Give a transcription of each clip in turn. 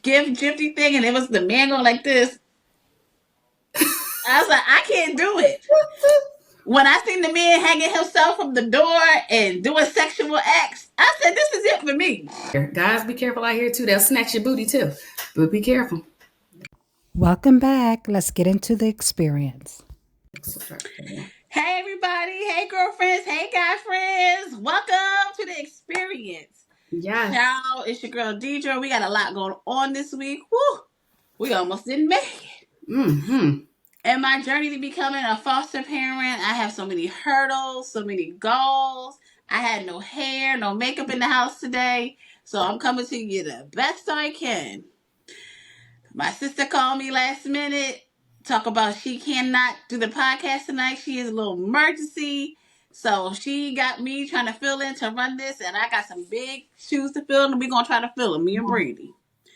gift gifty thing, and it was the man going like this. I was like, I can't do it. When I seen the man hanging himself from the door and doing sexual acts, I said, this is it for me. Guys, be careful out here too. They'll snatch your booty too. But be careful. Welcome back. Let's get into the experience. Hey, everybody. Hey, girlfriends. Hey, guy friends. Welcome to the experience. Yes. Ciao, it's your girl, Deidre. We got a lot going on this week. Woo! We almost didn't make it. Mm-hmm. In my journey to becoming a foster parent, I have so many hurdles, so many goals. I had no hair, no makeup in the house today. So I'm coming to you the best I can. My sister called me last minute, talk about she cannot do the podcast tonight. She has a little emergency. So she got me trying to fill in to run this, and I got some big shoes to fill, and we're gonna try to fill them, me and Brandy.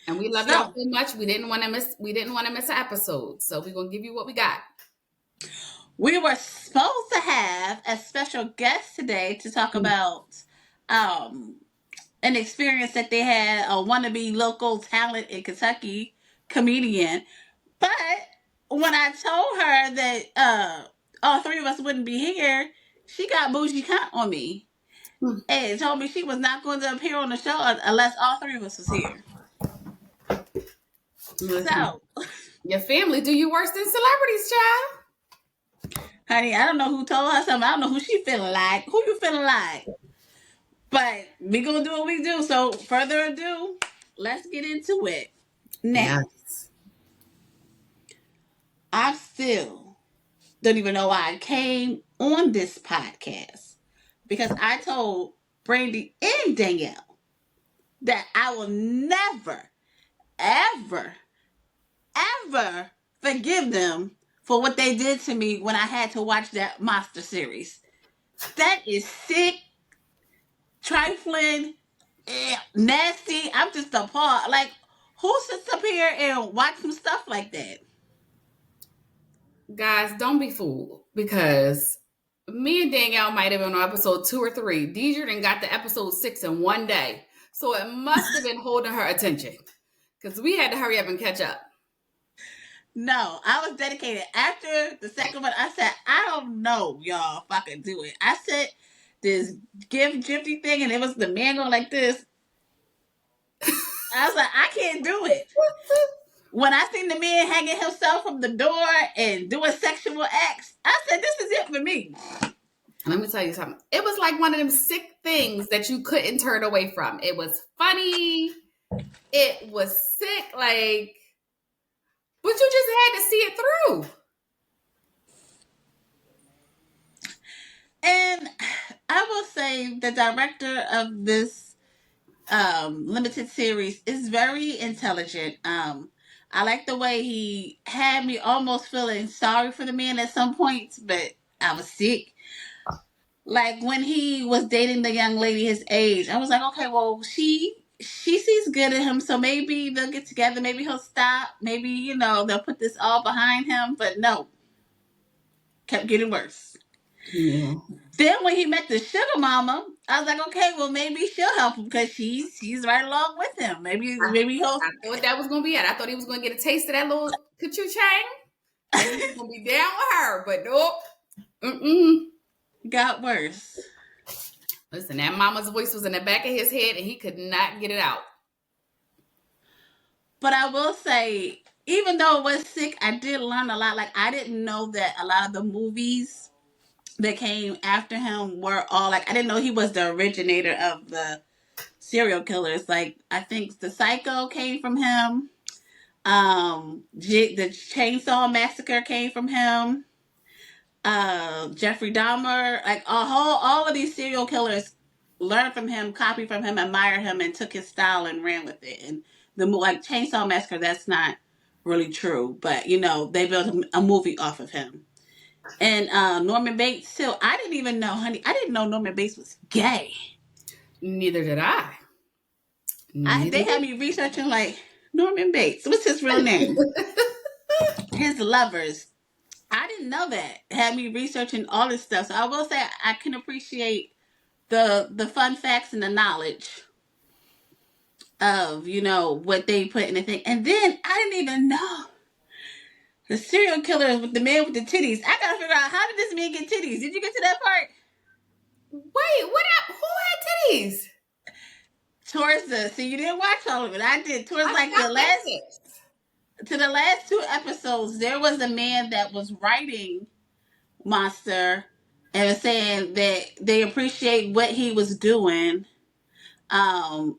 And we love y'all so much. We didn't want to miss an episode. So we're gonna give you what we got. We were supposed to have a special guest today to talk about an experience that they had, a wannabe local talent in Kentucky comedian. But when I told her that all three of us wouldn't be here, she got bougie cunt on me and told me she was not going to appear on the show unless all three of us was here. Listen, so, your family do you worse than celebrities, child. Honey, I don't know who told her something. I don't know who she feeling like. Who you feeling like? But we gonna do what we do. So, further ado, let's get into it. Now, yes. I still don't even know why I came on this podcast because I told Brandy and Danielle that I will never, ever, ever forgive them for what they did to me when I had to watch that monster series. That is sick, trifling, nasty. I'm just appalled. Like, who sits up here and watch some stuff like that? Guys, don't be fooled because me and Danielle might have been on episode 2 or 3. Deidre done got to episode 6 in one day. So it must have been holding her attention because we had to hurry up and catch up. No, I was dedicated. After the second one, I said, I don't know, y'all, if I can do it. I said this gift gifty thing, and it was the man going like this. I was like, I can't do it. When I seen the man hanging himself from the door and doing sexual acts, I said, this is it for me. Let me tell you something. It was like one of them sick things that you couldn't turn away from. It was funny. It was sick. Like, but you just had to see it through. And I will say the director of this limited series is very intelligent. I like the way he had me almost feeling sorry for the man at some points, but I was sick. Like when he was dating the young lady his age, I was like, okay, well, she sees good in him, so maybe they'll get together, maybe he'll stop, maybe, they'll put this all behind him, but no. Kept getting worse. Yeah. Then when he met the sugar mama, I was like, okay, well, maybe she'll help him because she's right along with him. Maybe he'll. I thought that was gonna be it. I thought he was gonna get a taste of that little ka-choo-chang. And he was gonna be down with her, but nope. Got worse. Listen, that mama's voice was in the back of his head, and he could not get it out. But I will say, even though it was sick, I did learn a lot. Like, I didn't know that a lot of the movies that came after him were all like, I didn't know he was the originator of the serial killers. Like, I think the Psycho came from him. The Chainsaw Massacre came from him. Jeffrey Dahmer, like all of these serial killers learned from him, copied from him, admired him, and took his style and ran with it. And like Chainsaw Massacre, that's not really true, but they built a movie off of him. And Norman Bates too. I didn't even know, honey. I didn't know Norman Bates was gay. Neither did I. They had me researching like Norman Bates. What's his real name? His lovers. I didn't know that. Had me researching all this stuff. So I will say I can appreciate the fun facts and the knowledge. of, what they put in the thing. And then I didn't even know the serial killer with the man with the titties. I gotta figure out, how did this man get titties? Did you get to that part? Wait, what up? Who had titties? So you didn't watch all of it. I did. Towards I like the last 2 episodes, there was a man that was writing Monster and was saying that they appreciate what he was doing. And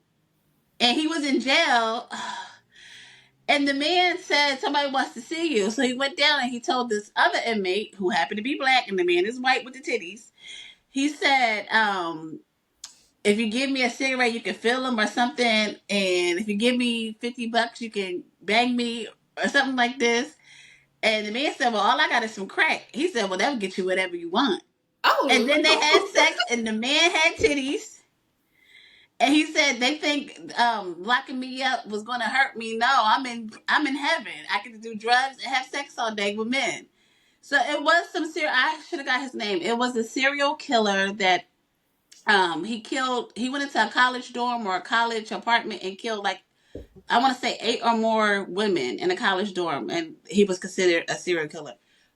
he was in jail. And the man said, somebody wants to see you. So he went down and he told this other inmate, who happened to be black, and the man is white with the titties. He said, if you give me a cigarette, you can fill them or something. And if you give me $50, you can bang me or something like this. And the man said, well, all I got is some crack. He said, well, that'll get you whatever you want. Oh, And then they had sex, and the man had titties. And he said they think locking me up was going to hurt me. No, I'm in heaven. I get to do drugs and have sex all day with men. So it was I should have got his name. It was a serial killer that he went into a college dorm or a college apartment and killed, like, I want to say 8 or more women in a college dorm, and he was considered a serial killer.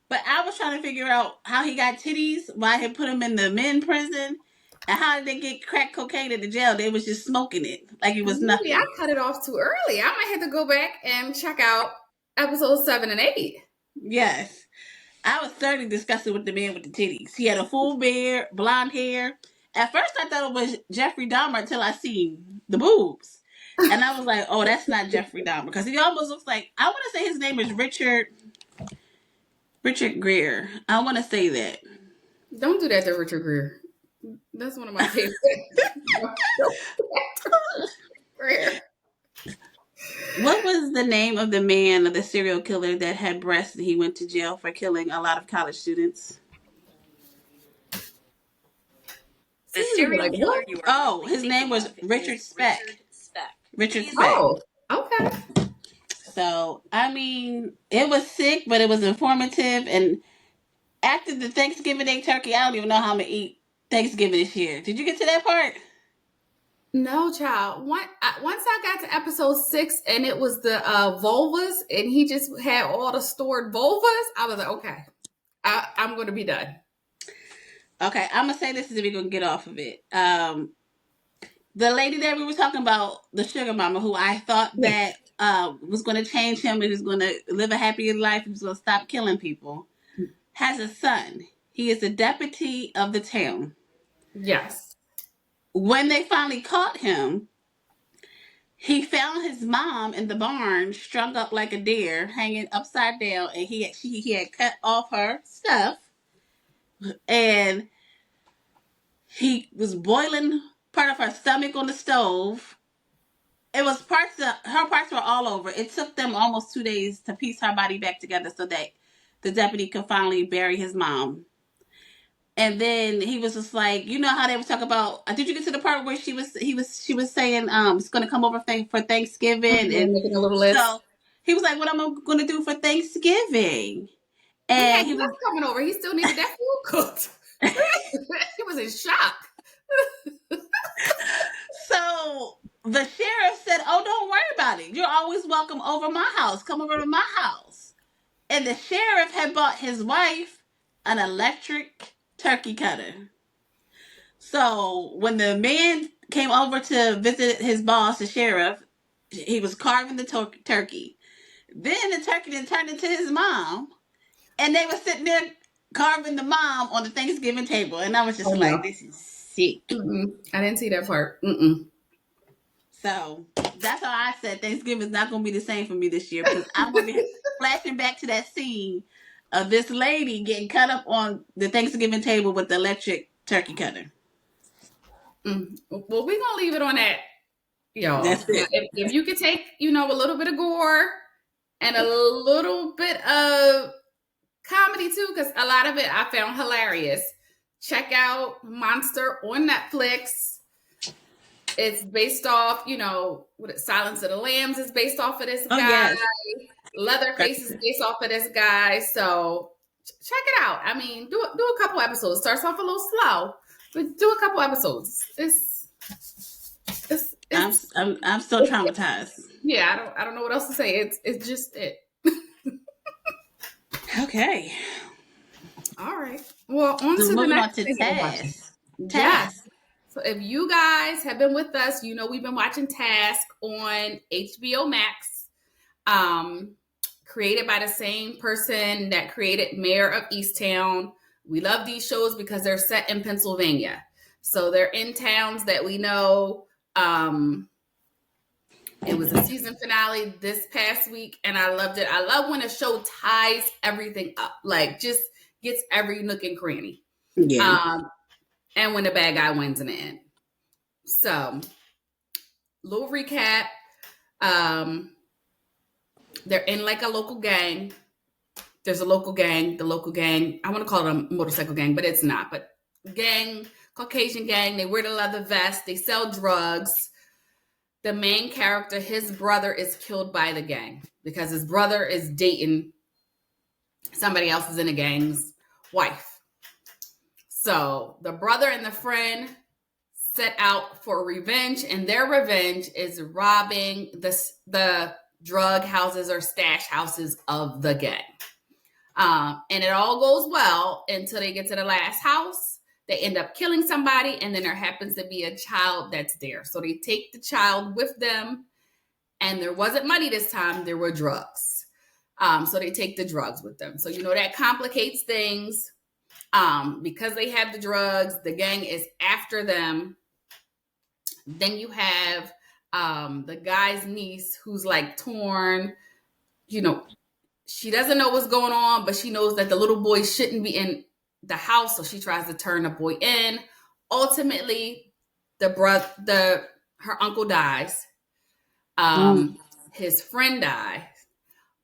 But I was trying to figure out how he got titties, why he put him in the men prison, and how did they get crack cocaine in the jail? They was just smoking it like it was nothing. I cut it off too early. I might have to go back and check out episodes 7 and 8. Yes. I was thoroughly disgusted with the man with the titties. He had a full beard, blonde hair. At first I thought it was Jeffrey Dahmer until I seen the boobs. And I was like, oh, that's not Jeffrey Dahmer. Because he almost looks like, I want to say his name is Richard Gere. I want to say that. Don't do that to Richard Gere. That's one of my favorites. What was the name of the man, of the serial killer that had breasts and he went to jail for killing a lot of college students? The serial killer you are his name was Richard Speck. Richard Speck. Oh, okay. So, I mean, it was sick, but it was informative. And after the Thanksgiving Day turkey, I don't even know how I'm going to eat Thanksgiving this year. Did you get to that part? No, child. Once I got to episode 6 and it was the vulvas and he just had all the stored vulvas, I was like, okay, I'm going to be done. Okay, I'm going to say this is if we're going to get off of it. The lady that we were talking about, the sugar mama, who I thought that was going to change him, he was going to live a happier life, he was going to stop killing people, has a son. He is the deputy of the town. Yes. When they finally caught him, he found his mom in the barn, strung up like a deer, hanging upside down, and he had cut off her stuff, and he was boiling part of her stomach on the stove. It was her parts were all over. It took them almost 2 days to piece her body back together so that the deputy could finally bury his mom. And then he was just like, you know how they would talk about. Did you get to the part where she was saying it's going to come over for Thanksgiving and making a little list. So he was like, what am I going to do for Thanksgiving? And he was coming over. He still needed that food cooked. He was in shock. So the sheriff said, oh, don't worry about it. You're always welcome over my house. Come over to my house. And the sheriff had bought his wife an electric turkey cutter. So when the man came over to visit his boss, the sheriff, he was carving the turkey. Then the turkey then turned into his mom. And they were sitting there carving the mom on the Thanksgiving table. And I was just this is sick. I didn't see that part. So that's how I said Thanksgiving is not going to be the same for me this year, because I'm going to be flashing back to that scene of this lady getting cut up on the Thanksgiving table with the electric turkey cutter. Well, we're going to leave it on that, y'all. That's it. If you could take, a little bit of gore and a little bit of comedy too, because a lot of it I found hilarious. Check out Monster on Netflix. It's based off, Silence of the Lambs is based off of this guy. Yes. Leatherface is based off of this guy. So check it out. I mean, do a couple episodes. Starts off a little slow, but do a couple episodes. It's I'm It's I'm still traumatized. yeah. I don't know what else to say. It's just it. Okay. All right. Well, on So to the moving on next to thing that we're watching. Task. Yes. Task. So if you guys have been with us, you know we've been watching Task on HBO Max. Um, created by the same person that created Mayor of Easttown. We love these shows because they're set in Pennsylvania. So they're in towns that we know. It was a season finale this past week, and I loved it. I love when a show ties everything up, like just gets every nook and cranny. Yeah. And when the bad guy wins in the end. So, little recap. Um, they're in like a local gang. There's a local gang. The local gang, I want to call it a motorcycle gang, but it's not. But gang, Caucasian gang, they wear the leather vest. They sell drugs. The main character, his brother is killed by the gang because his brother is dating somebody else is in the gang's wife. So the brother and the friend set out for revenge, and their revenge is robbing the drug houses or stash houses of the gang. And it all goes well until they get to the last house. They end up killing somebody, and then there happens to be a child that's there. So they take the child with them, and there wasn't money this time, there were drugs. So they take the drugs with them. So, that complicates things. Because they have the drugs, the gang is after them. Then you have the guy's niece who's like torn. She doesn't know what's going on, but she knows that the little boy shouldn't be in the house, so she tries to turn the boy in. Ultimately, her uncle dies. His friend dies,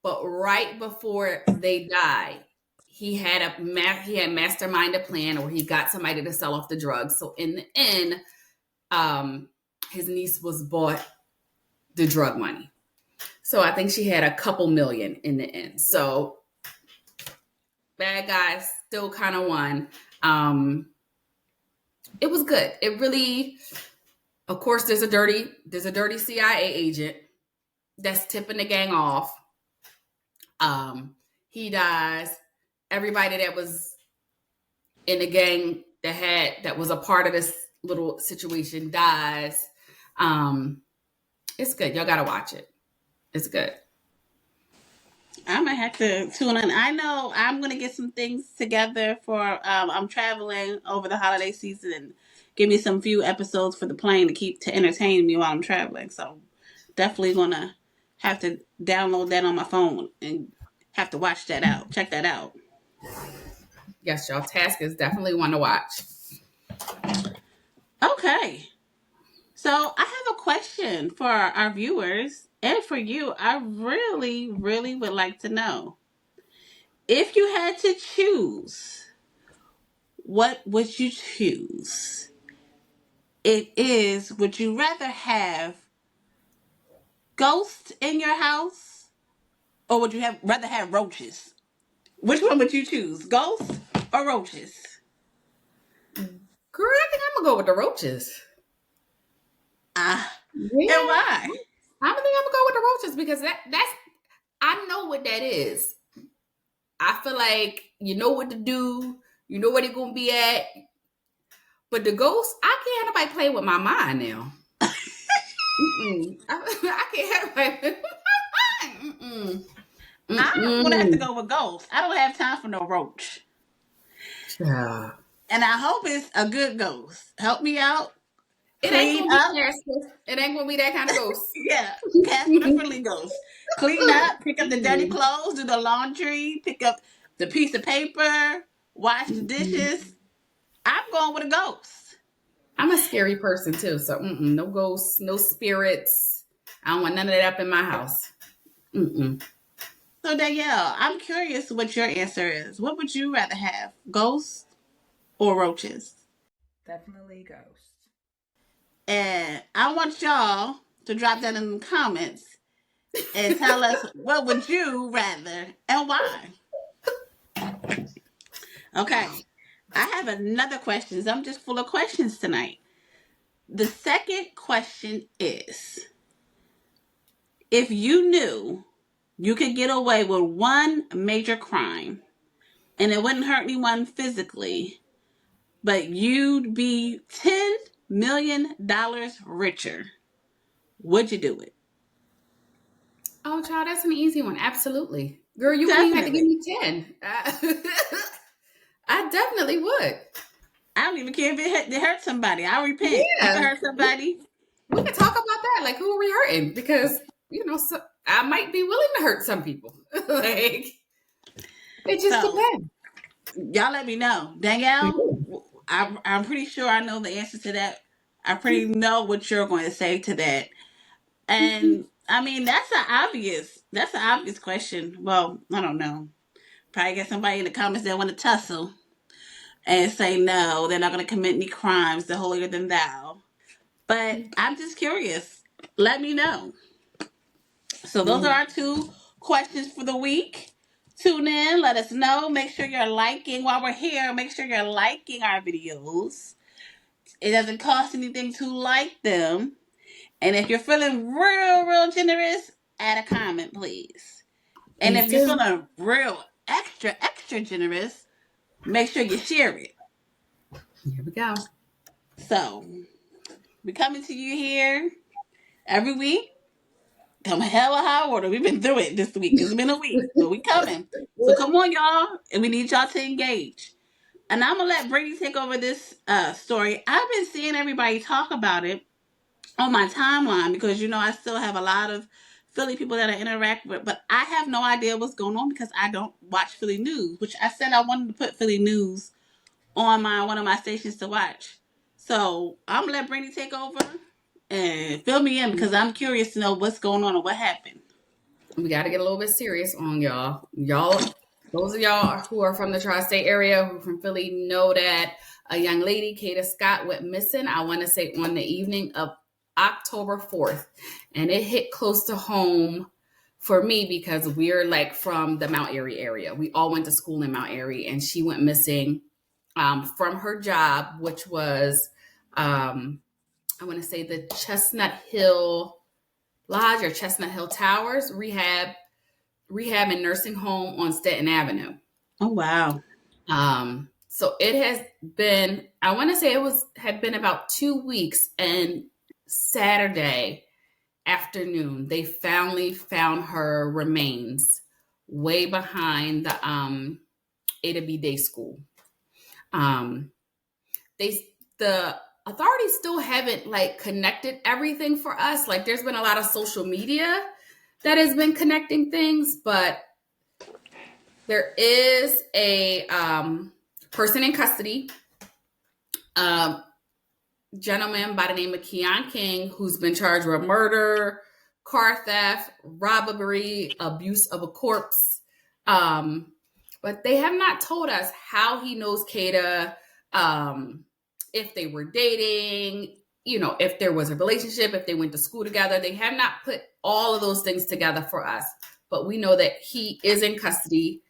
but right before they die, he had masterminded a plan, or he got somebody to sell off the drugs. So in the end, his niece was bought the drug money. So I think she had a couple million in the end. So bad guys still kind of won. It was good. It really, of course, there's a dirty CIA agent that's tipping the gang off. He dies. Everybody that was in the gang that was a part of this little situation dies. It's good. Y'all gotta watch it. It's good. I'm gonna have to tune in. I know I'm gonna get some things together for. I'm traveling over the holiday season, and give me some few episodes for the plane to entertain me while I'm traveling. So definitely gonna have to download that on my phone and have to watch that out. Check that out. Yes, y'all. Task is definitely one to watch. Okay. So I have a question for our viewers and for you. I really, really would like to know, if you had to choose, what would you choose? Would you rather have ghosts in your house, or would you rather have roaches? Which one would you choose, ghosts or roaches? Girl, I think I'm gonna go with the roaches. And Yeah. why? I think I'm gonna go with the roaches because that's I know what that is. I feel like you know what to do, you know where they're gonna be at. But the ghosts, I can't have nobody play with my mind now. I can't have nobody play with my mind. I'm gonna have to go with ghosts. I don't have time for no roach. Yeah. And I hope it's a good ghost. Help me out. It ain't gonna be Casper. It ain't gonna be that kind of ghost. Yeah, Casper the Friendly Ghost. Clean up, pick up the dirty clothes, do the laundry, pick up the piece of paper, wash the dishes. I'm going with a ghost. I'm a scary person too, so no ghosts, no spirits. I don't want none of that up in my house. So Danielle, I'm curious what your answer is. What would you rather have, ghosts or roaches? Definitely ghosts. And I want y'all to drop that in the comments and tell us, what would you rather and why? Okay. I have another question. I'm just full of questions tonight. The second question is, if you knew you could get away with one major crime and it wouldn't hurt anyone physically, but you'd be $10 million richer, would you do it? Oh, child, that's an easy one. Absolutely. Girl, you wouldn't even have to give Definitely. me 10. I definitely would. I don't even care if it hurt somebody. I'll repent. If it Yeah. hurt somebody, We could talk about that. Like, who are we hurting? Because, so, I might be willing to hurt some people. Like, it just so depends. y'all let me know. Danielle, I'm pretty sure I know the answer to that. I pretty know what you're going to say to that. And I mean, that's an obvious question. Well, I don't know. Probably get somebody in the comments that want to tussle and say no, they're not going to commit any crimes. They're holier than thou. But I'm just curious. Let me know. So those are our 2 questions for the week. Tune in, let us know. Make sure you're liking while we're here. Make sure you're liking our videos. It doesn't cost anything to like them. And if you're feeling real generous, add a comment, please. And Please if you're do. feeling real extra generous, make sure you share it. Here we go. So, we're coming to you here every week. Come hell or high water. We've been through it this week. It's been a week, but we coming. So come on, y'all. And we need y'all to engage. And I'm going to let Brady take over this story. I've been seeing everybody talk about it on my timeline because, I still have a lot of Philly people that I interact with, but I have no idea what's going on because I don't watch Philly news, which I said I wanted to put Philly news on one of my stations to watch. So I'm going to let Brady take over and fill me in because I'm curious to know what's going on and what happened. We got to get a little bit serious on y'all. Those of y'all who are from the tri-state area, who are from Philly, know that a young lady, Kata Scott, went missing, I want to say on the evening of October 4th. And it hit close to home for me because we're like from the Mount Airy area. We all went to school in Mount Airy, and she went missing from her job, which was, I want to say the Chestnut Hill Lodge or Chestnut Hill Towers rehab and nursing home on Staten Avenue. Oh, wow. So it has been, I want to say had been about 2 weeks, and Saturday afternoon, they finally found her remains way behind the Ada B Day School. The authorities still haven't connected everything for us. Like, there's been a lot of social media that has been connecting things, but there is a person in custody, gentleman by the name of Keon King, who's been charged with murder, car theft, robbery, abuse of a corpse. But they have not told us how he knows Kata, if they were dating, if there was a relationship, if they went to school together. They have not put all of those things together for us. But we know that he is in custody.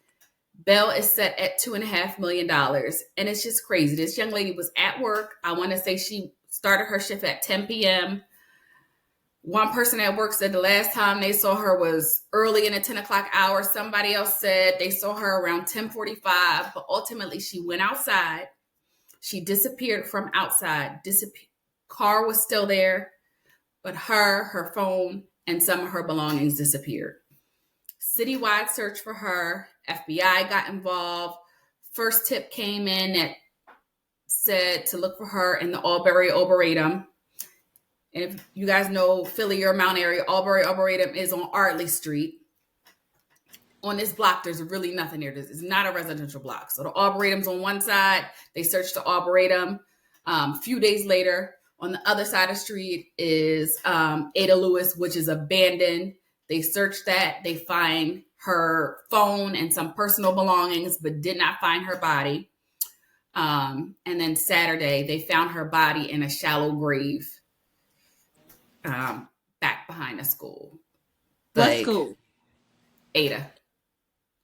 Bail is set at $2.5 million. And it's just crazy. This young lady was at work. I want to say she started her shift at 10 p.m. One person at work said the last time they saw her was early in the 10 o'clock hour. Somebody else said they saw her around 10:45. But ultimately, she went outside. She disappeared from outside. Car was still there, but her phone, and some of her belongings disappeared. Citywide search for her. FBI got involved. First tip came in that said to look for her in the Albury Arboretum. And if you guys know Philly or Mount Airy, Albury Arboretum is on Ardley Street. On this block, there's really nothing there. It's not a residential block. So the Arboretum's on one side. They searched the Arboretum. A few days later, on the other side of the street is Ada Lewis, which is abandoned. They searched that. They find her phone and some personal belongings, but did not find her body. And then Saturday, they found her body in a shallow grave back behind the school. What school? Ada.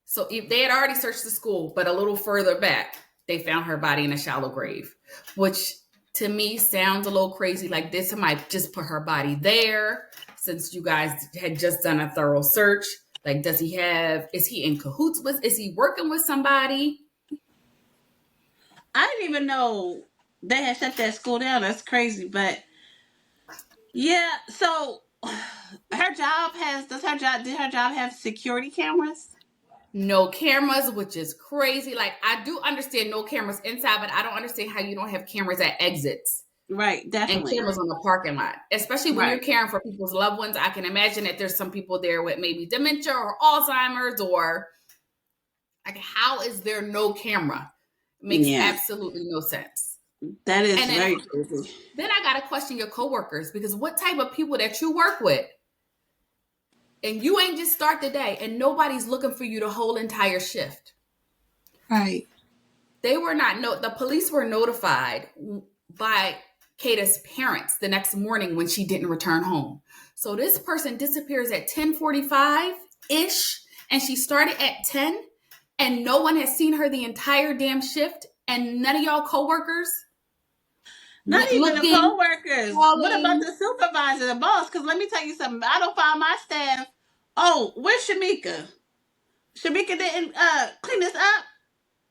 So if they had already searched the school, but a little further back, they found her body in a shallow grave, which to me sounds a little crazy. Like, did somebody just put her body there since you guys had just done a thorough search? Like, is he in cahoots is he working with somebody? I didn't even know they had shut that school down. That's crazy. But yeah, so did her job have security cameras? No cameras, which is crazy. Like, I do understand no cameras inside, but I don't understand how you don't have cameras at exits. Right, definitely. And cameras on the parking lot, especially when Right. you're caring for people's loved ones. I can imagine that there's some people there with maybe dementia or Alzheimer's, or like, how is there no camera? It makes absolutely no sense. That is very crazy. Then I gotta question your coworkers, because what type of people that you work with, and you ain't just start the day, and nobody's looking for you the whole entire shift. Right. The police were notified by Kata's parents the next morning when she didn't return home. So this person disappears at 10:45-ish, and she started at 10, and no one has seen her the entire damn shift, and none of y'all coworkers? Not even the coworkers. What about the supervisor, the boss? Because let me tell you something. I don't find my staff. Oh, where's Shamika? Shamika didn't clean this up.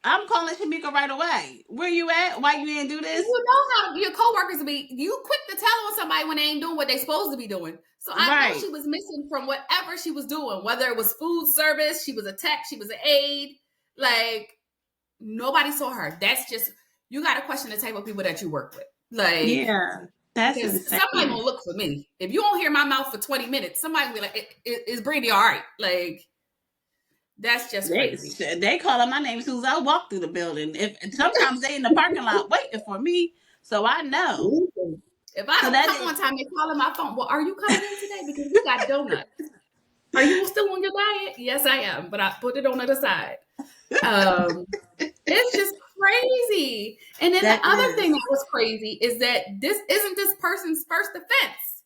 I'm calling Shamika right away. Where you at? Why you didn't do this? You know how your coworkers be. You quick to tell on somebody when they ain't doing what they supposed to be doing. So I know she was missing from whatever she was doing, whether it was food service, she was a tech, she was an aide. Like, nobody saw her. That's just, you got to question the type of people that you work with. Like, yeah, that's insane. Somebody gonna look for me. If you don't hear my mouth for 20 minutes, somebody will be like, is Brady all right? Like, that's just crazy. They call out my name as soon as I walk through the building. Sometimes they in the parking lot waiting for me, so I know. If I don't come one time, they call on my phone. Well, are you coming in today? Because we got donuts. Are you still on your diet? Yes, I am, but I put it on the other side. It's just crazy. And then the other thing that was crazy is that this isn't this person's first offense.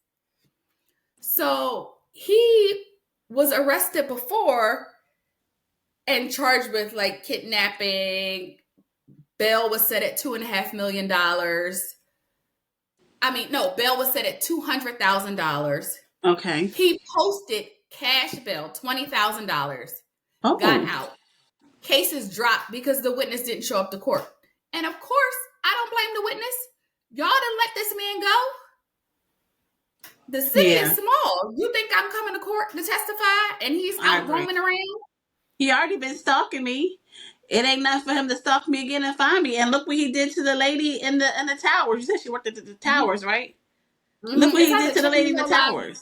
So he was arrested before and charged with like kidnapping. Bail was set at $2.5 million. Bail was set at $200,000. Okay. He posted cash bail, $20,000. Oh. Got out. Cases dropped because the witness didn't show up to court. And of course, I don't blame the witness. Y'all didn't let this man go. The city is small. You think I'm coming to court to testify and he's out roaming around? He already been stalking me. It ain't enough for him to stalk me again and find me. And look what he did to the lady in the towers. You said she worked at the towers, right? Mm-hmm. Look what he did to the lady in the towers.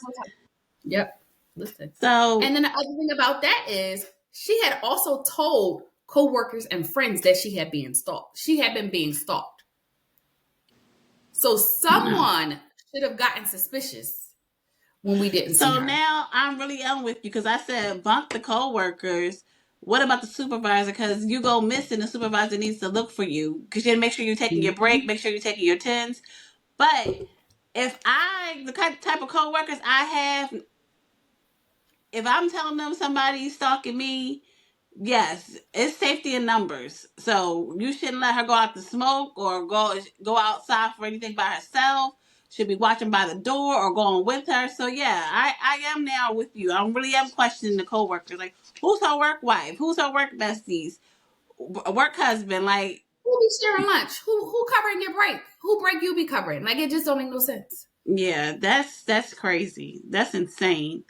Yep. Listen. So, and then the other thing about that is she had also told coworkers and friends that she had been stalked. She had been being stalked. So someone should have gotten suspicious when we didn't see her. So now I'm really on with you because I said bunk the coworkers. What about the supervisor? Because you go missing, the supervisor needs to look for you. Because you have to make sure you're taking your break, make sure you're taking your tens. But if the type of coworkers I have, if I'm telling them somebody's stalking me, yes, it's safety in numbers. So you shouldn't let her go out to smoke or go outside for anything by herself. Should be watching by the door or going with her. So yeah, I am now with you. I really am questioning the coworkers. Like, who's her work wife? Who's her work besties? Work husband? Like, who be sharing lunch? Who covering your break? Who break you be covering? Like, it just don't make no sense. Yeah, that's crazy. That's insane.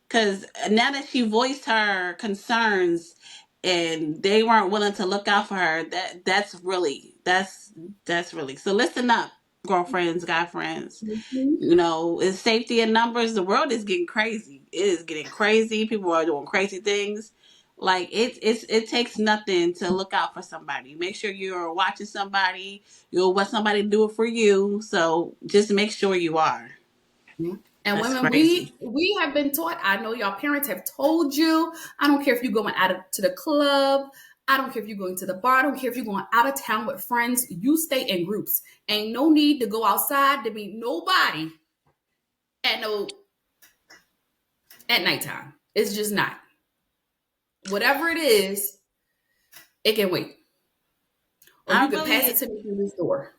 Because now that she voiced her concerns and they weren't willing to look out for her, that's really. So listen up, girlfriends, guy friends. Mm-hmm. It's safety in numbers. The world is getting crazy. It is getting crazy. People are doing crazy things. Like, it takes nothing to look out for somebody. Make sure you're watching somebody. You'll let somebody do it for you. So just make sure you are. Mm-hmm. And that's women, we have been taught, I know y'all parents have told you, I don't care if you're going out to the club, I don't care if you're going to the bar, I don't care if you're going out of town with friends, you stay in groups. Ain't no need to go outside to meet nobody at nighttime. It's just not. Whatever it is, it can wait. Or you can pass it to me through this door.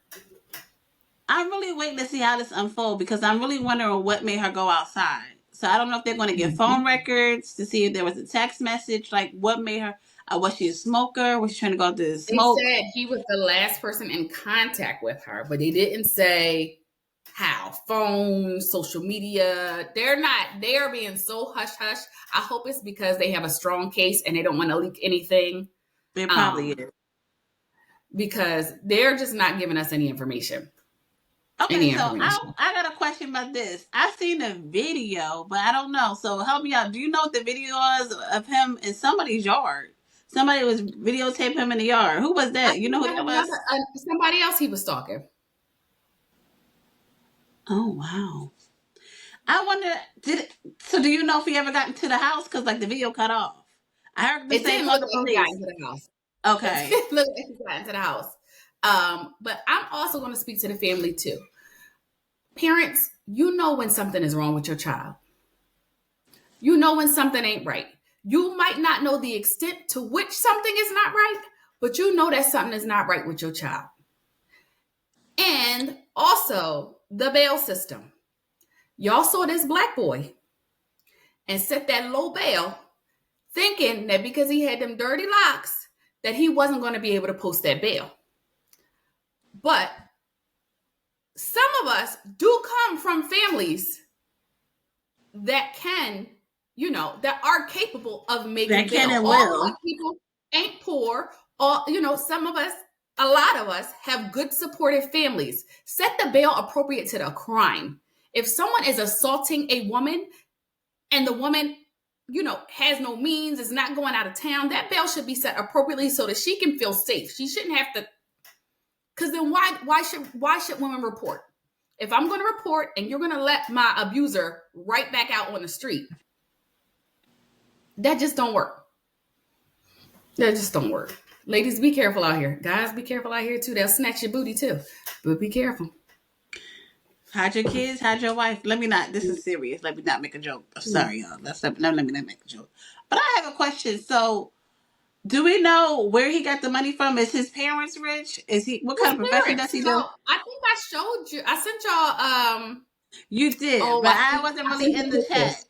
I'm really waiting to see how this unfolds because I'm really wondering what made her go outside. So I don't know if they're going to get phone records to see if there was a text message. Like, what made her? Was she a smoker? Was she trying to go out to They smoke? said he was the last person in contact with her, but they didn't say how. Phone, social media. They're not, they are being so hush hush. I hope it's because they have a strong case and they don't want to leak anything. It probably is. Because they're just not giving us any information. Okay, so I got a question about this. I've seen the video, but I don't know. So help me out. Do you know what the video was of him in somebody's yard? Somebody was videotaping him in the yard. Who was that? You know who that was? Somebody else he was stalking. Oh, wow. I wonder, do you know if he ever got into the house? Because, like, the video cut off. I heard the same call the police. Got into the house. Okay. Look, he got into the house. But I'm also going to speak to the family, too. Parents, you know when something is wrong with your child. You know when something ain't right. You might not know the extent to which something is not right, but you know that something is not right with your child. And also the bail system. Y'all saw this black boy and set that low bail thinking that because he had them dirty locks that he wasn't going to be able to post that bail. But some of us do come from families that can, that are capable of making that can bail. and all will. People ain't poor. Some of us, a lot of us have good supportive families. Set the bail appropriate to the crime. If someone is assaulting a woman and the woman, has no means, is not going out of town, that bail should be set appropriately so that she can feel safe. She shouldn't have to, because then why should women report? If I'm going to report and you're going to let my abuser right back out on the street, that just don't work. That just don't work. Ladies, be careful out here. Guys, be careful out here too. They'll snatch your booty too, but be careful. Hide your kids, hide your wife. This is serious. Let me not make a joke. I'm sorry, y'all. Let me not make a joke. But I have a question. So, do we know where he got the money from? Is his parents rich? What kind of profession does he do? I think I showed you. I sent y'all. You did, but I wasn't really in the chat.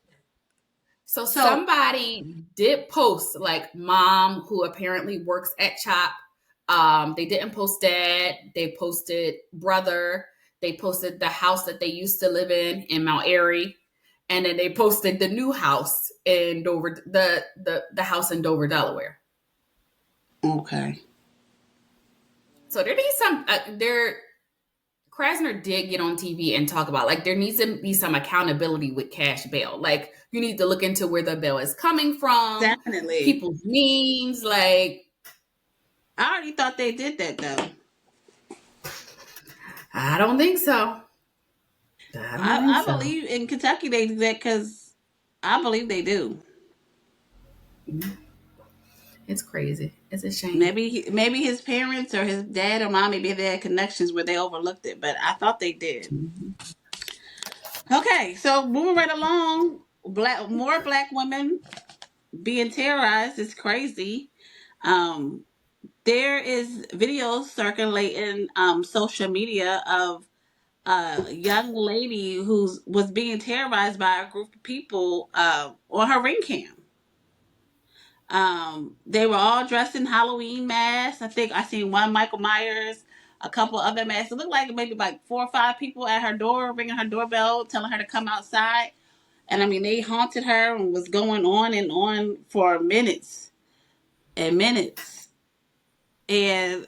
So somebody did post, like, mom who apparently works at CHOP. They didn't post dad. They posted brother. They posted the house that they used to live in Mount Airy. And then they posted the new house in Dover, the house in Dover, Delaware. Okay. So there needs some, Krasner did get on TV and talk about, like, there needs to be some accountability with cash bail. Like, you need to look into where the bail is coming from. Definitely. People's means, like. I already thought they did that, though. I don't think so. I believe in Kentucky they do that because I believe they do. It's crazy. It's a shame. Maybe his parents or his dad or mom, maybe they had connections where they overlooked it, but I thought they did. Mm-hmm. Okay, so moving right along, more black women being terrorized is crazy. There is videos circulating social media of a young lady who was being terrorized by a group of people on her ring cam. They were all dressed in Halloween masks. I think I seen one Michael Myers, a couple other masks. It looked like maybe like 4 or 5 people at her door, ringing her doorbell, telling her to come outside. And I mean, they haunted her and was going on and on for minutes and minutes. And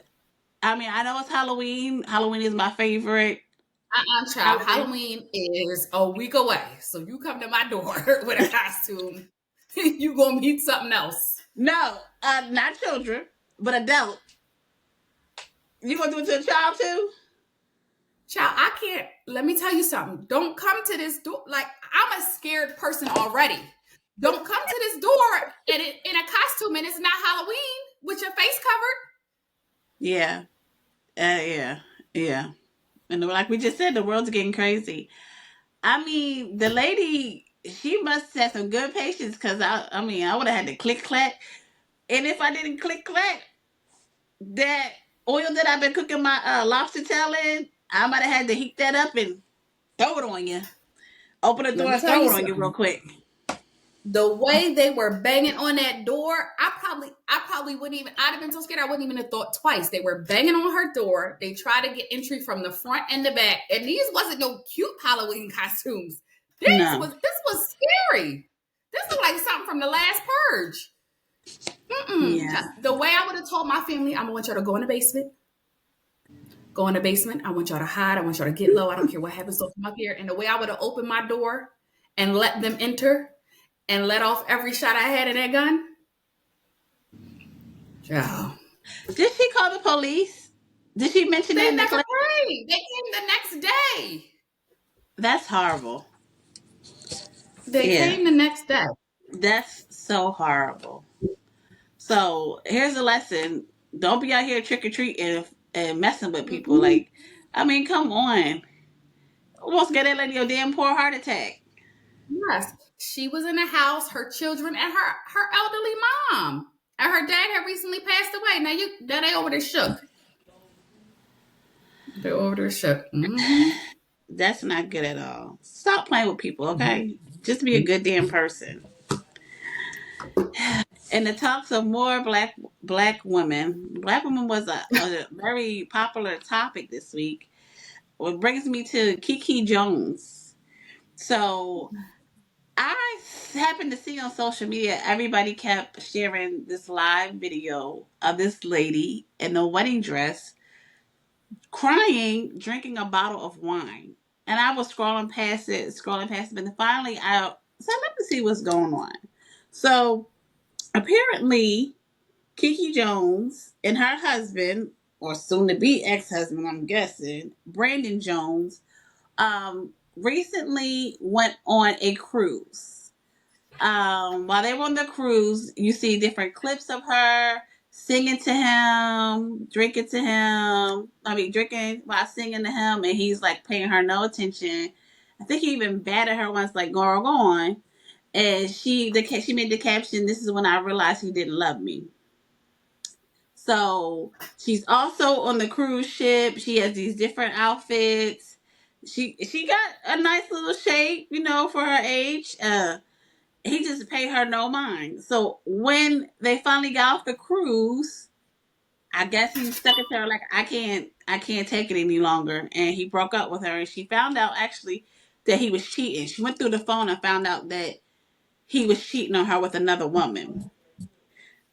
I mean, I know it's Halloween. Halloween is my favorite. Child. Halloween is a week away. So you come to my door with a costume, you gonna meet something else. No, not children, but adult. You gonna do it to a child too? Child, I can't. Let me tell you something. Don't come to this door. Like, I'm a scared person already. Don't come to this door in a costume and it's not Halloween with your face covered. Yeah. Yeah. And like we just said, the world's getting crazy. I mean, the lady, she must have some good patience because I would have had to click clack. And if I didn't click clack, that oil that I've been cooking my lobster tail in, I might have had to heat that up and throw it on you. Open the Let door me and tell throw you it on you real something. quick. The way they were banging on that door, I probably wouldn't even, I'd have been so scared I wouldn't even have thought twice. They were banging on her door. They tried to get entry from the front and the back. And these wasn't no cute Halloween costumes. This No. was scary. This was like something from the last purge. Yeah. The way I would have told my family, I'm gonna want y'all to go in the basement. Go in the basement. I want y'all to hide. I want y'all to get low. I don't care what happens. So come up here. And the way I would have opened my door and let them enter and let off every shot I had in that gun. Child. Did she call the police? Did she mention that They in the never clip? came. They came the next day. That's horrible. They Yeah. came the next day. That's so horrible. So here's a lesson. Don't be out here trick or treating and messing with people. Mm-mm. Like, I mean, come on. Almost get that lady a damn poor heart attack. Yes. She was in the house, her children, and her elderly mom. And her dad had recently passed away. Now they over there shook. They over there shook. Mm-hmm. That's not good at all. Stop playing with people, okay? Just be a Mm-hmm. good damn person. And the talks of more black women. Black women was a very popular topic this week. What brings me to Kiki Jones. So I happened to see on social media everybody kept sharing this live video of this lady in a wedding dress crying, drinking a bottle of wine. And I was scrolling past it, and finally I said, let me see what's going on. So apparently Kiki Jones and her husband, or soon to be ex husband, I'm guessing, Brandon Jones, recently went on a cruise. While they were on the cruise, you see different clips of her singing to him, drinking to him. I mean, drinking while singing to him, and he's like paying her no attention. I think he even batted her once, like, "Girl, go on." And she made the caption, "This is when I realized he didn't love me." So she's also on the cruise ship. She has these different outfits. She got a nice little shape, for her age. He just paid her no mind. So when they finally got off the cruise, I guess he stuck it to her like, I can't take it any longer, and he broke up with her. And she found out actually that he was cheating. She went through the phone and found out that he was cheating on her with another woman.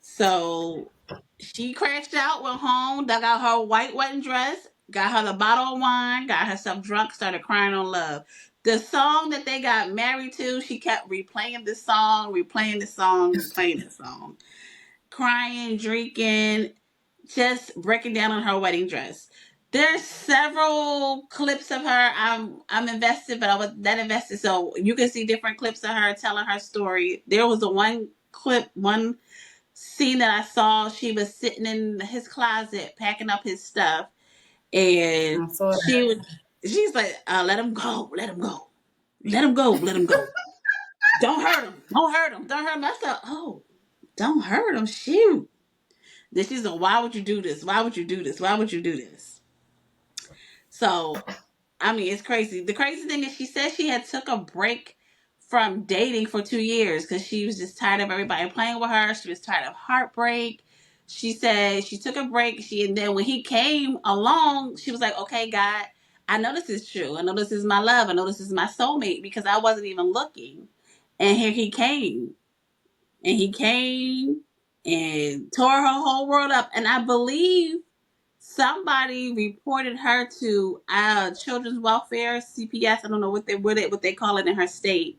So she crashed out, went home, dug out her white wedding dress, got her the bottle of wine, got herself drunk, started crying on love. The song that they got married to, she kept replaying the song, replaying the song, replaying the song, crying, drinking, just breaking down on her wedding dress. There's several clips of her. I'm invested, but I was that invested, so you can see different clips of her telling her story. There was a one scene that I saw. She was sitting in his closet packing up his stuff, and I saw that. she's like, "Let him go, let him go, let him go, let him go. Don't hurt him, don't hurt him, don't hurt him." I thought, "Oh, don't hurt him, shoot." Then she's like, "Why would you do this? Why would you do this? Why would you do this?" So, I mean, it's crazy. The crazy thing is, she said she had took a break from dating for 2 years because she was just tired of everybody playing with her. She was tired of heartbreak. She said she took a break. And then when he came along, she was like, "Okay, God, I know this is true. I know this is my love. I know this is my soulmate because I wasn't even looking." And here he came, and tore her whole world up. And I believe somebody reported her to Children's Welfare, CPS. I don't know what they call it in her state,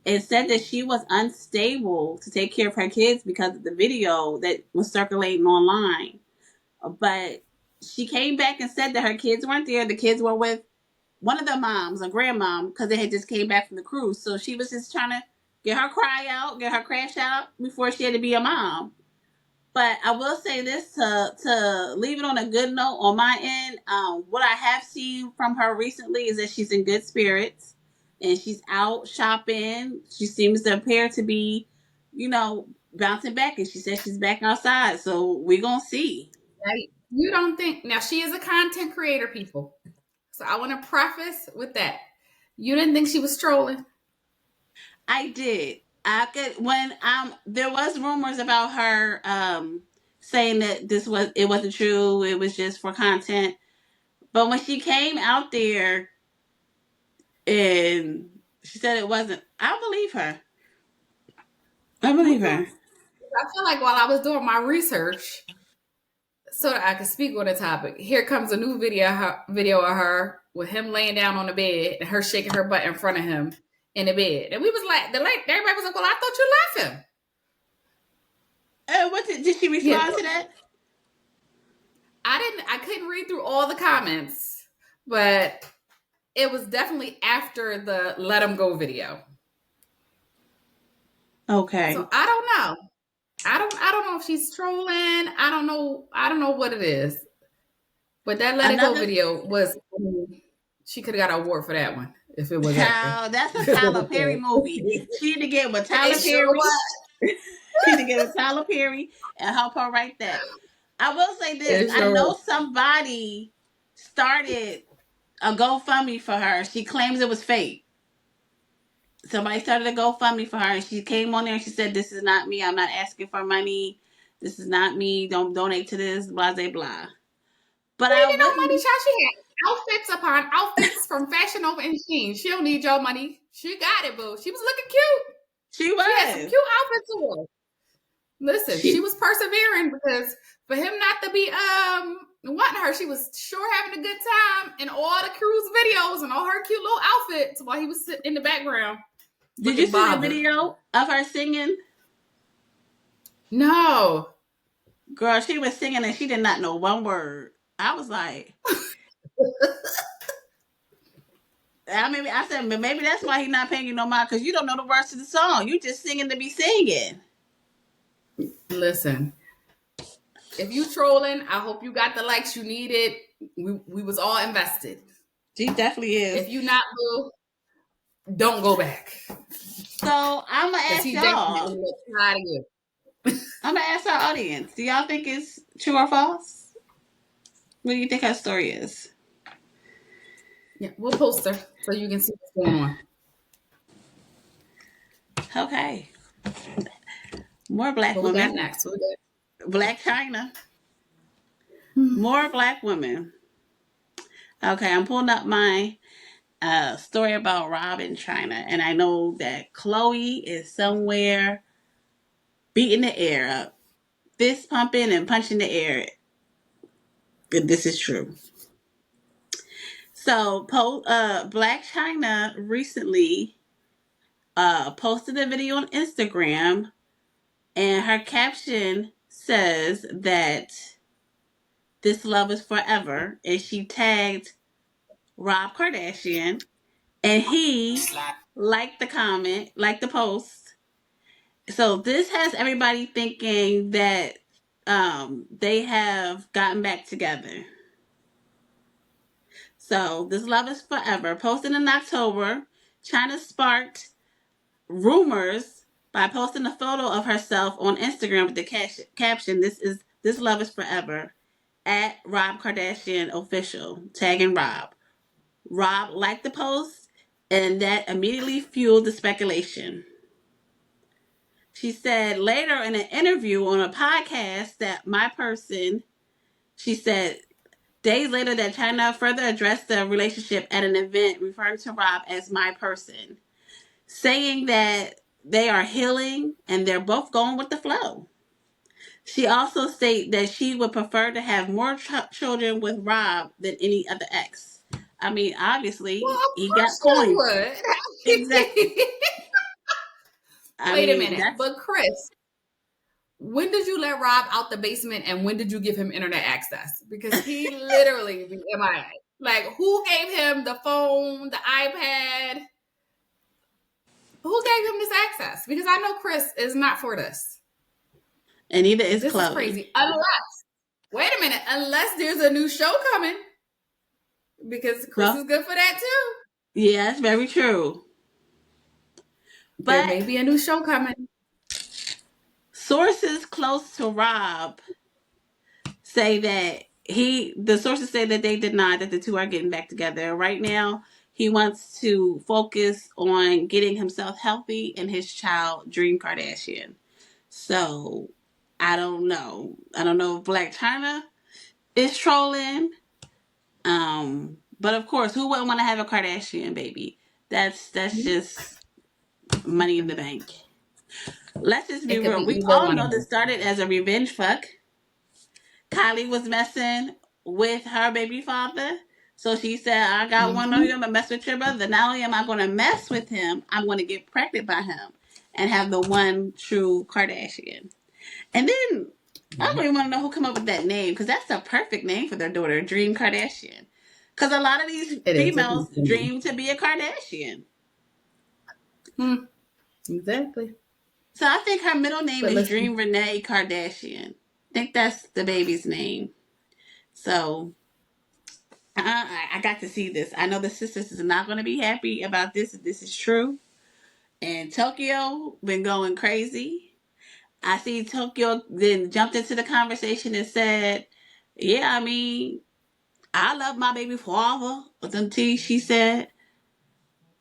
and said that she was unstable to take care of her kids because of the video that was circulating online. But she came back and said that her kids weren't there. The kids were with one of the moms, a grandmom, because they had just came back from the cruise. So she was just trying to get her cry out, get her crash out before she had to be a mom. But I will say this to leave it on a good note on my end. What I have seen from her recently is that she's in good spirits and she's out shopping. She seems to appear to be, bouncing back, and she says she's back outside. So we're gonna see. Right? You don't think now she is a content creator, people. So I want to preface with that. You didn't think she was trolling? I did. I could when there was rumors about her saying that it wasn't true, it was just for content. But when she came out there and she said it wasn't, I believe her. I believe Okay. her. I feel like while I was doing my research, so that I could speak on the topic, here comes a new video of her with him laying down on the bed and her shaking her butt in front of him in the bed. And we was like, everybody was like, well, I thought you laughing. Did she respond to that? I couldn't read through all the comments, but it was definitely after the Let Him Go video. Okay. So I don't know. I don't know if she's trolling. I don't know what it is. But that Let It Go video was, she could have got an award for that one if it was Child, that's a Tyler Perry movie. She need to get with Tyler Perry. Sure She need to get with Tyler Perry and help her write that. I will say this. Sure I know somebody started a GoFundMe for her. She claims it was fake. Somebody started a GoFundMe for her, and she came on there and she said, "This is not me. I'm not asking for money. This is not me. Don't donate to this. Blah blah blah." But I wouldn't. Money, child. She had outfits upon outfits from Fashion Nova and Shein. She don't need your money. She got it, boo. She was looking cute. She was. She had some cute outfits on. Listen, she was persevering because for him not to be wanting her, she was sure having a good time in all the cruise videos and all her cute little outfits while he was sitting in the background. Did you see the video of her singing? No. Girl, she was singing and she did not know one word. I was like, I said, but maybe that's why he's not paying you no mind, because you don't know the words to the song. You just singing to be singing. Listen, if you trolling, I hope you got the likes you needed. We was all invested. She definitely is. If you not, boo, don't go back. So I'm gonna ask y'all. I'm gonna ask our audience. Do y'all think it's true or false? What do you think her story is? Yeah, we'll post her so you can see what's going on. Okay. More black women. women. Next, Blac Chyna. More black women. Okay, I'm pulling up my story about Rob and Chyna, and I know that Chloe is somewhere beating the air up, fist pumping and punching the air. And this is true. So, Blac Chyna recently posted a video on Instagram, and her caption says that this love is forever, and she tagged Rob Kardashian, and he liked the comment, liked the post. So this has everybody thinking that they have gotten back together. So this love is forever. Posted in October, Chyna sparked rumors by posting a photo of herself on Instagram with the caption, "This love is forever," at Rob Kardashian official, tagging Rob. Rob liked the post, and that immediately fueled the speculation. She said later in an interview on a podcast that My Person, she said days later that Chyna further addressed the relationship at an event, referring to Rob as My Person, saying that they are healing and they're both going with the flow. She also stated that she would prefer to have more children with Rob than any other ex. I mean, obviously, he got coins. Exactly. Wait a minute. But Chris, when did you let Rob out the basement and when did you give him internet access? Because he literally be MIA. Like, who gave him the phone, the iPad? Who gave him this access? Because I know Chris is not for this. And neither is Chloe. This is crazy. Unless there's a new show coming. Because Chris is good for that too. Yeah, that's very true. But there may be a new show coming. Sources close to Rob say that the sources say that they denied that the two are getting back together. Right now, he wants to focus on getting himself healthy and his child, Dream Kardashian. So, I don't know. I don't know if Black China is trolling. But of course, who wouldn't want to have a Kardashian baby? That's just money in the bank. Let's just be It could real. be We either all one know of this them. started as a revenge fuck. Kylie was messing with her baby father. So she said, I got one on you. I'm going to mess with your brother. Not only am I going to mess with him, I'm going to get pregnant by him and have the one true Kardashian. And then I don't even want to know who came up with that name, because that's a perfect name for their daughter, Dream Kardashian. Because a lot of these It is. females dream to be a Kardashian. Exactly. So I think her middle name But is listen, Dream Renee Kardashian. I think that's the baby's name. So I got to see this. I know the sisters is not going to be happy about this if this is true. And Tokyo been going crazy. I see Tokyo then jumped into the conversation and said, yeah, I mean, I love my baby father, until she said,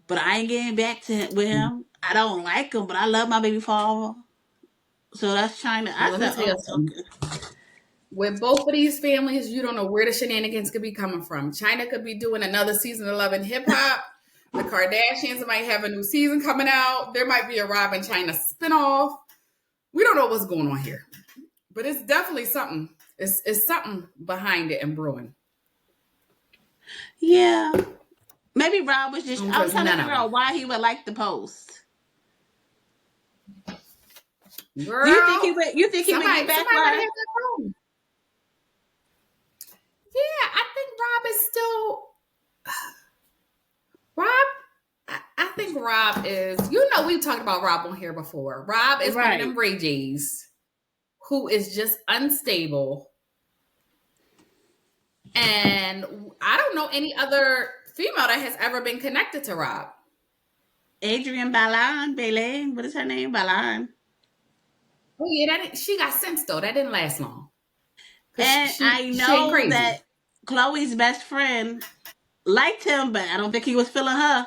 but I ain't getting back to him, with him. I don't like him, but I love my baby father. So that's China. I let me said, tell you oh, something. okay. With both of these families, you don't know where the shenanigans could be coming from. China could be doing another season of Love and Hip Hop. The Kardashians might have a new season coming out. There might be a Rob and China spinoff. We don't know what's going on here, but it's definitely something. It's something behind it and brewing. Yeah. Maybe Rob was just, I was Because trying to none of figure them. out why he would like the post. Girl, You think he would somebody get back might with have her? that problem. Yeah, I think Rob is still Rob. I think Rob is. We've talked about Rob on here before. Rob is one of them Right. Ray J's who is just unstable, and I don't know any other female that has ever been connected to Rob. Adrienne Balan, what is her name? Balan. Oh yeah, she got sense though. That didn't last long because And I she ain't know crazy. that Chloe's best friend liked him, but I don't think he was feeling her.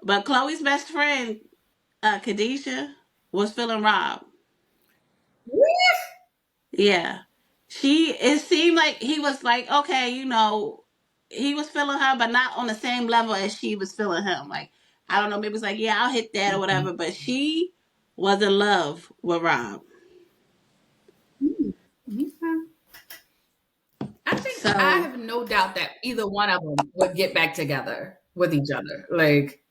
But Chloe's best friend, Khadijah, was feeling Rob. Yeah. It seemed like he was like, okay, he was feeling her, but not on the same level as she was feeling him. Like, I don't know, maybe it's like, yeah, I'll hit that or whatever, but she was in love with Rob. I think I So, have no doubt that either one of them would get back together with each other, like,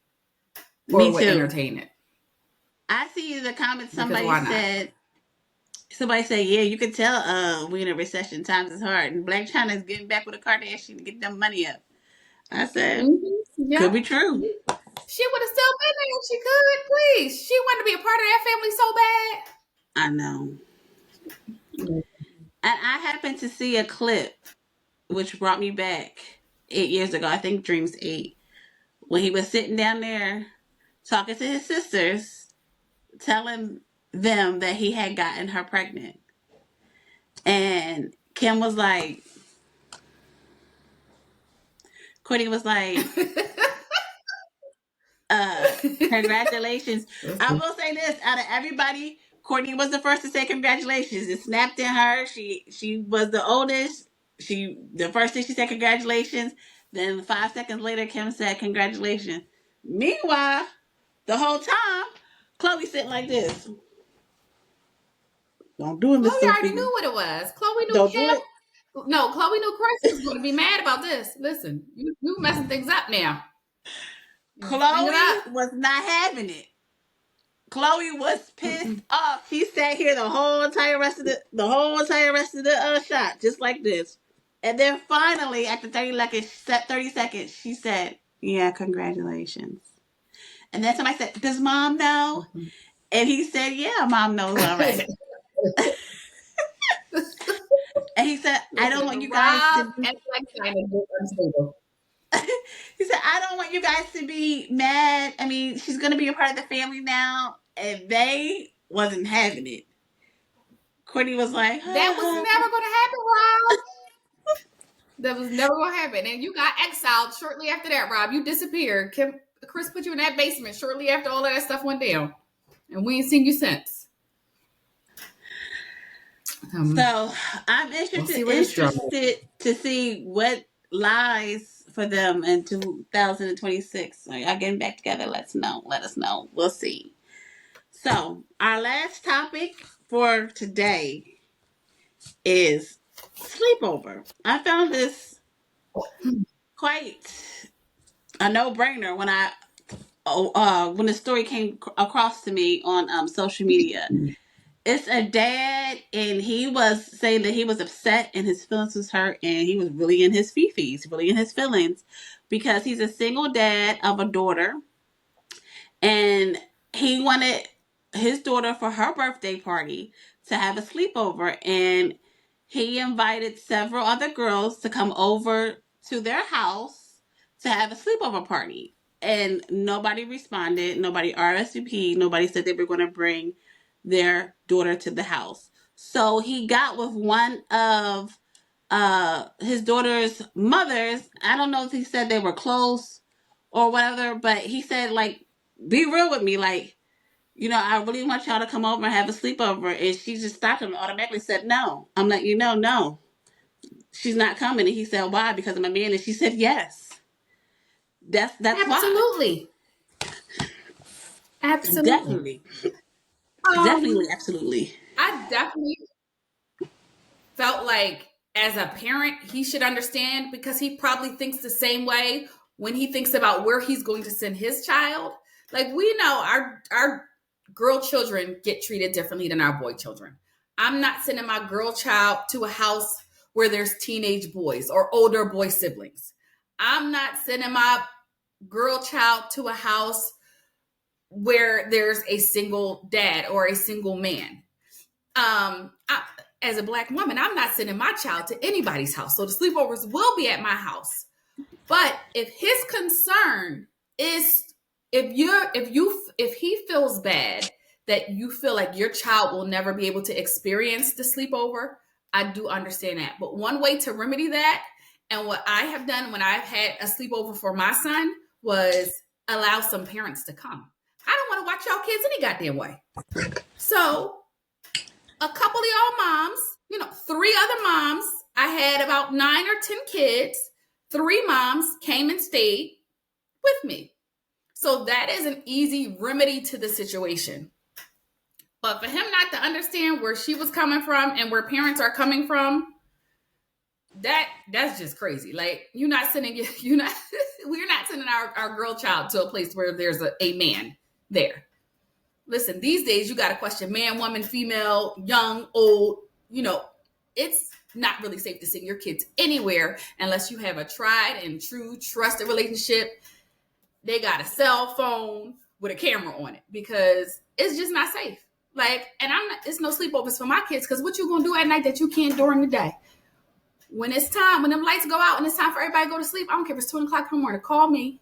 or me would too. entertain it. I see in the comments Because why not? somebody said, yeah, you can tell we in a recession, times is hard, and Black China is getting back with a Kardashian to get them money up. I said, Yeah, could be true. she would have still been there if she could. Please, she wanted to be a part of that family so bad. I know. And I happened to see a clip which brought me back 8 years ago. I think Dreams 8, when he was sitting down there talking to his sisters, telling them that he had gotten her pregnant. And Kim was like, Courtney was like, congratulations. I will say this, out of everybody, Courtney was the first to say congratulations. It snapped in her. She was the oldest. The first thing she said congratulations. Then 5 seconds later, Kim said congratulations. Meanwhile, the whole time, Chloe sitting like this. Don't do it, Miss Chloe already Sophia. knew what it was. Chloe knew Don't do Kim. it. No, Chloe knew Chris was going to be mad about this. Listen, you messing things up now. Chloe was not having it. Chloe was pissed off. She sat here the whole entire rest of the shot, just like this. And then finally, after 30 seconds, she said, yeah, congratulations. And then somebody said, does mom know? And he said, yeah, mom knows already. And he said, I don't want you guys to be... He said, I don't want you guys to be mad. I mean, she's going to be a part of the family now. And they wasn't having it. Courtney was like, that was never going to happen, Rob. That was never gonna happen. And you got exiled shortly after that, Rob. You disappeared. Chris put you in that basement shortly after all of that stuff went down. And we ain't seen you since. So I'm interested to see what lies for them in 2026. So y'all getting back together? Let us know. We'll see. So our last topic for today is sleepover. I found this quite a no-brainer when the story came across to me on social media. It's a dad, and he was saying that he was upset and his feelings was hurt, and he was really in his fifis, really in his feelings, because he's a single dad of a daughter, and he wanted his daughter for her birthday party to have a sleepover, and he invited several other girls to come over to their house to have a sleepover party. And nobody responded, nobody RSVP'd, nobody said they were going to bring their daughter to the house. So he got with one of his daughter's mothers. I don't know if he said they were close or whatever, but he said, like, be real with me, like, I really want y'all to come over and have a sleepover. And she just stopped him and automatically said, no. I'm like, no, she's not coming. And he said, why? Because I'm a man. And she said, yes. That's absolutely why. Absolutely. Absolutely. I definitely felt like as a parent, he should understand, because he probably thinks the same way when he thinks about where he's going to send his child. Like, we know our girl children get treated differently than our boy children. I'm not sending my girl child to a house where there's teenage boys or older boy siblings. I'm not sending my girl child to a house where there's a single dad or a single man. As a Black woman, I'm not sending my child to anybody's house. So the sleepovers will be at my house. But if his concern is if he feels bad that you feel like your child will never be able to experience the sleepover, I do understand that. But one way to remedy that, and what I have done when I've had a sleepover for my son, was allow some parents to come. I don't want to watch y'all kids any goddamn way. So a couple of y'all moms, 3 other moms, I had about 9 or 10 kids, 3 moms came and stayed with me. So that is an easy remedy to the situation. But for him not to understand where she was coming from and where parents are coming from, that's just crazy. Like, we're not sending our girl child to a place where there's a man there. Listen, these days you got to question man, woman, female, young, old. It's not really safe to send your kids anywhere unless you have a tried and true trusted relationship. They got a cell phone with a camera on it, because it's just not safe. Like, and it's no sleepovers for my kids, because what you gonna do at night that you can't during the day? When it's time, when them lights go out and it's time for everybody to go to sleep, I don't care if it's 2 o'clock in the morning, call me.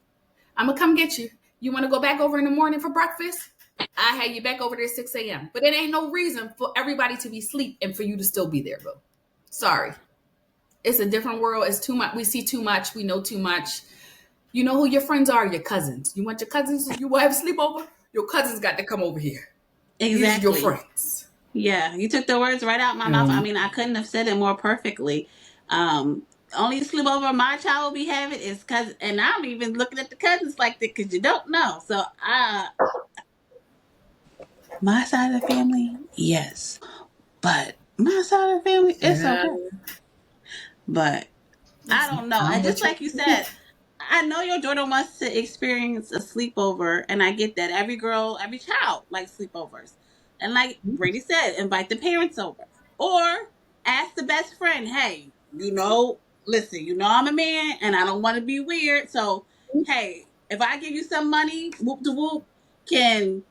I'm gonna come get you. You want to go back over in the morning for breakfast? I had you back over there at 6 a.m. But it ain't no reason for everybody to be asleep and for you to still be there, boo. Sorry. It's a different world. It's too much. We see too much. We know too much. You know who your friends are? Your cousins. You want your cousins? You will have a sleepover? Your cousins got to come over here. Exactly. These are your friends. Yeah, you took the words right out my mouth. I mean, I couldn't have said it more perfectly. Only sleepover my child will be having is cousin, and I'm even looking at the cousins like that, because you don't know. So, my side of the family, yes, but my side of the family, it's okay. But I don't know. And just like you said, I know your daughter wants to experience a sleepover, and I get that. Every child likes sleepovers. And like Brady said, invite the parents over. Or ask the best friend, hey, listen, I'm a man and I don't want to be weird. So, hey, if I give you some money, whoop de whoop, can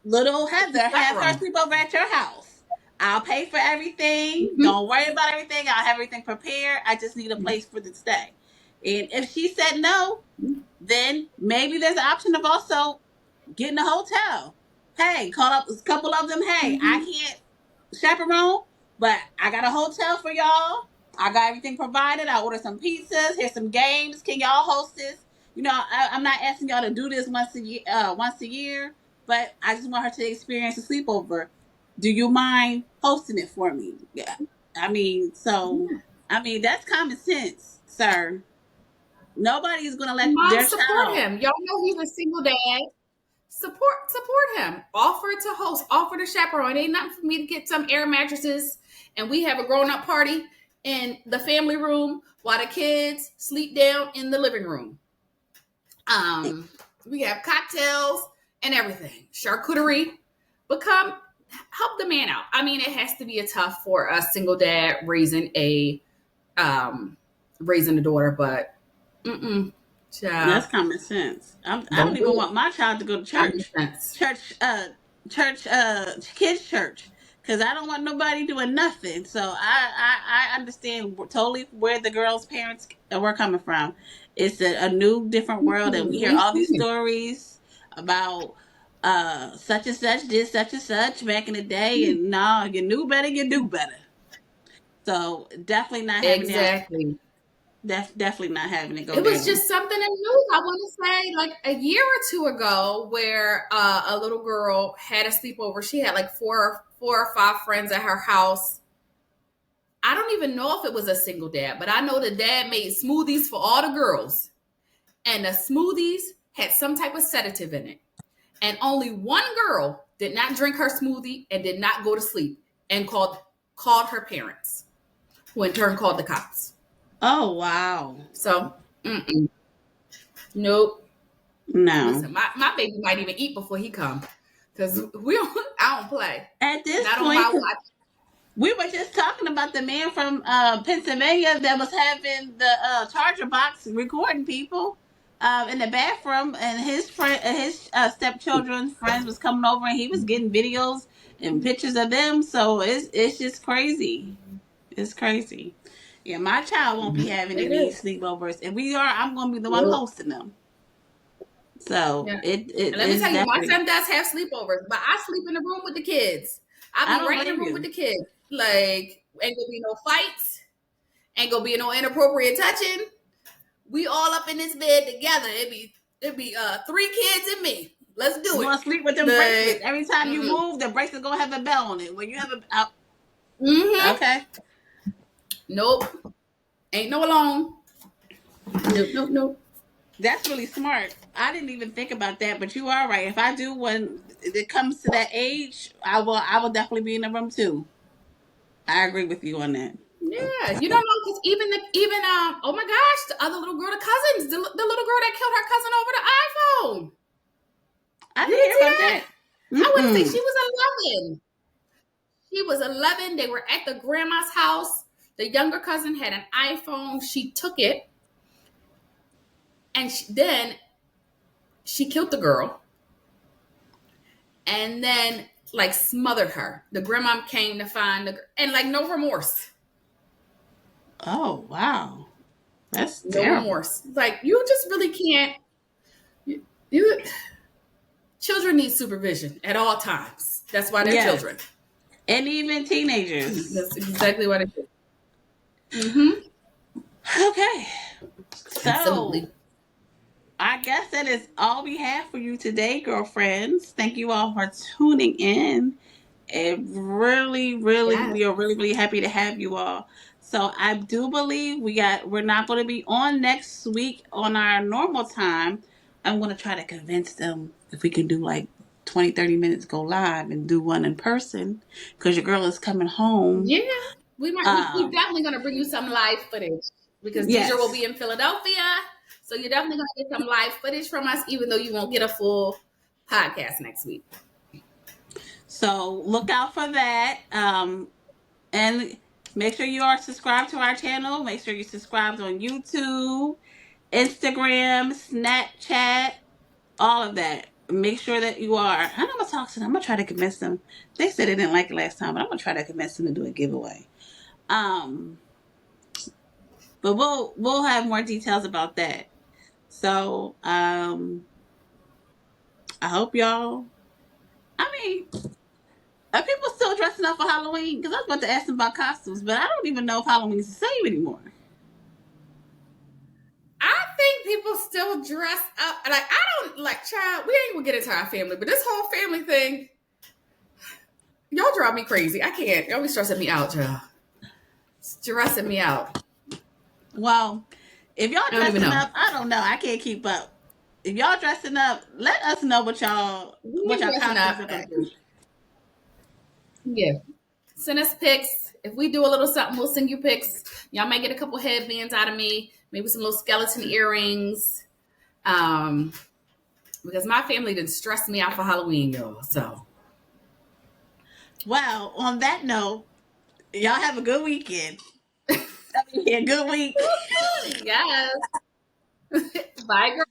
little Heather have her sleepover at your house? I'll pay for everything. Mm-hmm. Don't worry about everything. I'll have everything prepared. I just need a place for the stay. And if she said no, then maybe there's an option of also getting a hotel. Hey, call up a couple of them. Hey, I can't chaperone, but I got a hotel for y'all. I got everything provided. I ordered some pizzas. Here's some games. Can y'all host this? You know, I'm not asking y'all to do this once a year, but I just want her to experience a sleepover. Do you mind hosting it for me? Yeah. That's common sense, sir. Nobody's gonna let Mom, their support child. him. Y'all know he's a single dad. Support him. Offer to host. Offer to chaperone. It ain't nothing for me to get some air mattresses and we have a grown up party in the family room while the kids sleep down in the living room. We have cocktails and everything. Charcuterie. Help the man out. I mean, it has to be a tough for a single dad raising a daughter, but child, That's common sense. I don't even want my child to go to church, kids church, because I don't want nobody doing nothing. So I understand totally where the girls' parents were coming from. It's a new, different world, and we hear all these stories about such and such did such and such back in the day, and no, you knew better, you do better. So definitely not having exactly. definitely not having it go It was down. just something in news, I want to say, like a year or two ago, where a little girl had a sleepover. She had like four or five friends at her house. I don't even know if it was a single dad, but I know the dad made smoothies for all the girls. And the smoothies had some type of sedative in it. And only one girl did not drink her smoothie and did not go to sleep and called her parents, who in turn called the cops. Oh, wow. So, nope. No. Listen, my baby might even eat before he come, because I don't play. At this point, we were just talking about the man from Pennsylvania that was having the charger box recording people in the bathroom, and his stepchildren's friends was coming over, and he was getting videos and pictures of them. So it's just crazy. It's crazy. Yeah, my child won't be having any sleepovers, and I'm going to be the one hosting them. So and let me tell you, my son does have sleepovers, but I sleep in the room with the kids. I be right in the room with the kids. Like, ain't gonna be no fights, ain't gonna be no inappropriate touching. We all up in this bed together. It'd be 3 kids and me. Let's do it. You want to sleep with them bracelets. Every time you move, the bracelet gonna have a bell on it. When you have a okay. Nope. Ain't no alarm. Nope. That's really smart. I didn't even think about that, but you are right. If I do, when it comes to that age, I will definitely be in the room too. I agree with you on that. Yeah, you don't know, because even oh my gosh, the other little girl, the cousins, the little girl that killed her cousin over the iPhone. I didn't hear about that. I want to say she was 11. She was 11. They were at the grandma's house. The younger cousin had an iPhone. She took it, and then she killed the girl, and then like smothered her. The grandma came to find the girl, and like no remorse. Oh wow, that's no terrible. remorse. Like, you just really can't. You children need supervision at all times. That's why they're children, and even teenagers. That's exactly what it is. Okay, so absolutely. I guess that is all we have for you today, girlfriends. Thank you all for tuning in. And really, we are really happy to have you all. So I do believe we're not going to be on next week on our normal time. I'm going to try to convince them if we can do like 20, 30 minutes, go live and do one in person, because your girl is coming home. Yeah, we're definitely going to bring you some live footage, because Deidre will be in Philadelphia. So you're definitely going to get some live footage from us, even though you won't get a full podcast next week. So look out for that. And make sure you are subscribed to our channel. Make sure you subscribe on YouTube, Instagram, Snapchat, all of that. Make sure that you are. I'm going to talk to them. I'm going to try to convince them. They said they didn't like it last time, but I'm going to try to convince them to do a giveaway. But we'll have more details about that. So, I hope y'all, Are people still dressing up for Halloween? Because I was about to ask them about costumes, but I don't even know if Halloween's the same anymore. I think people still dress up. Like, I don't, like, child, we ain't gonna get into our family, but this whole family thing, y'all drive me crazy. I can't. Y'all be stressing me out, child. Stressing me out. Well, if y'all dressing up, I don't know. I can't keep up. If y'all dressing up, let us know what y'all costumes are gonna be. Yeah. Send us pics. If we do a little something, we'll send you pics. Y'all might get a couple headbands out of me, maybe some little skeleton earrings. Because my family didn't stress me out for Halloween, y'all. So, well, on that note, y'all have a good weekend. A good week. Yes. Bye, girl.